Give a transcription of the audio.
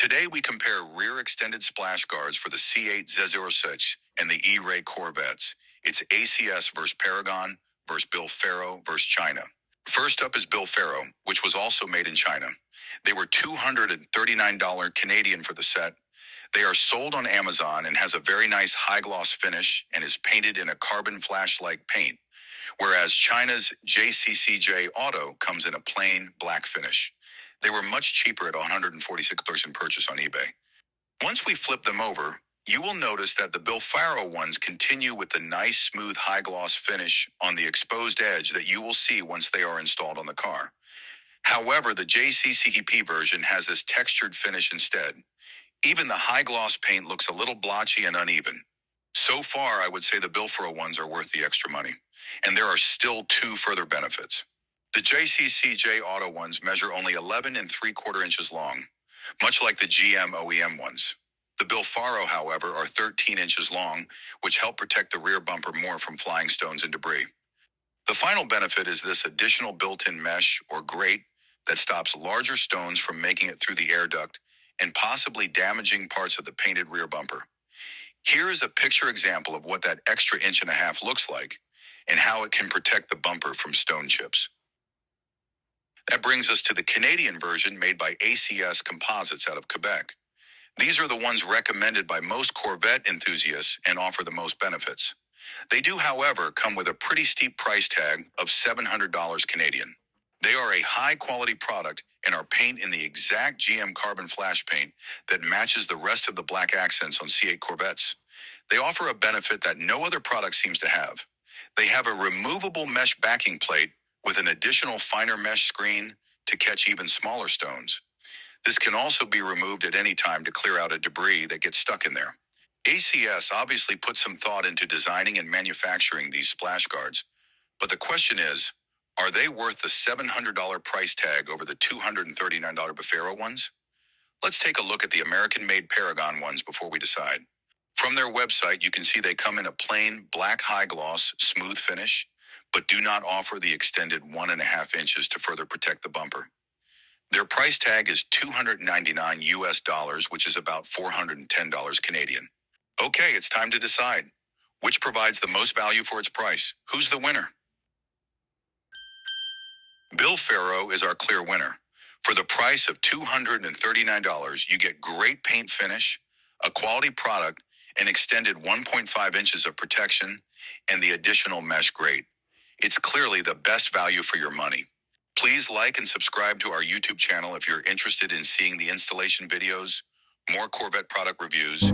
Today we compare rear extended splash guards for the C8 Z06 and the Eray Corvettes. It's ACS versus Paragon versus BILLFARO versus China. First up is BILLFARO, which was also made in China. They were $239 Canadian for the set. They are sold on Amazon and has a very nice high gloss finish and is painted in a carbon flash-like paint, whereas China's JccJ Auto comes in a plain black finish. They were much cheaper at $146 in purchase on eBay. Once we flip them over, you will notice that the BILLFARO ones continue with the nice smooth high gloss finish on the exposed edge that you will see once they are installed on the car. However, the JCCP version has this textured finish instead. Even the high gloss paint looks a little blotchy and uneven. So far, I would say the BILLFARO ones are worth the extra money. And there are still two further benefits. The JccJ Auto ones measure only 11 3/4 inches long, much like the GM OEM ones. The BILLFARO, however, are 13 inches long, which help protect the rear bumper more from flying stones and debris. The final benefit is this additional built-in mesh or grate that stops larger stones from making it through the air duct and possibly damaging parts of the painted rear bumper. Here is a picture example of what that extra 1.5 inches looks like and how it can protect the bumper from stone chips. That brings us to the Canadian version made by ACS Composites out of Quebec. These are the ones recommended by most Corvette enthusiasts and offer the most benefits. They do, however, come with a pretty steep price tag of $700 Canadian. They are a high-quality product and are paint in the exact GM carbon flash paint that matches the rest of the black accents on C8 Corvettes. They offer a benefit that no other product seems to have. They have a removable mesh backing plate with an additional finer mesh screen to catch even smaller stones. This can also be removed at any time to clear out a debris that gets stuck in there. ACS obviously put some thought into designing and manufacturing these splash guards, but the question is, are they worth the $700 price tag over the $239 BILLFARO ones? Let's take a look at the American-made Paragon ones before we decide. From their website, you can see they come in a plain black high gloss, smooth finish, but do not offer the extended 1.5 inches to further protect the bumper. Their price tag is $299 US, which is about $410 Canadian. Okay, it's time to decide. Which provides the most value for its price? Who's the winner? BILLFARO is our clear winner. For the price of $239, you get great paint finish, a quality product, an extended 1.5 inches of protection, and the additional mesh grate. It's clearly the best value for your money. Please like and subscribe to our YouTube channel if you're interested in seeing the installation videos, more Corvette product reviews,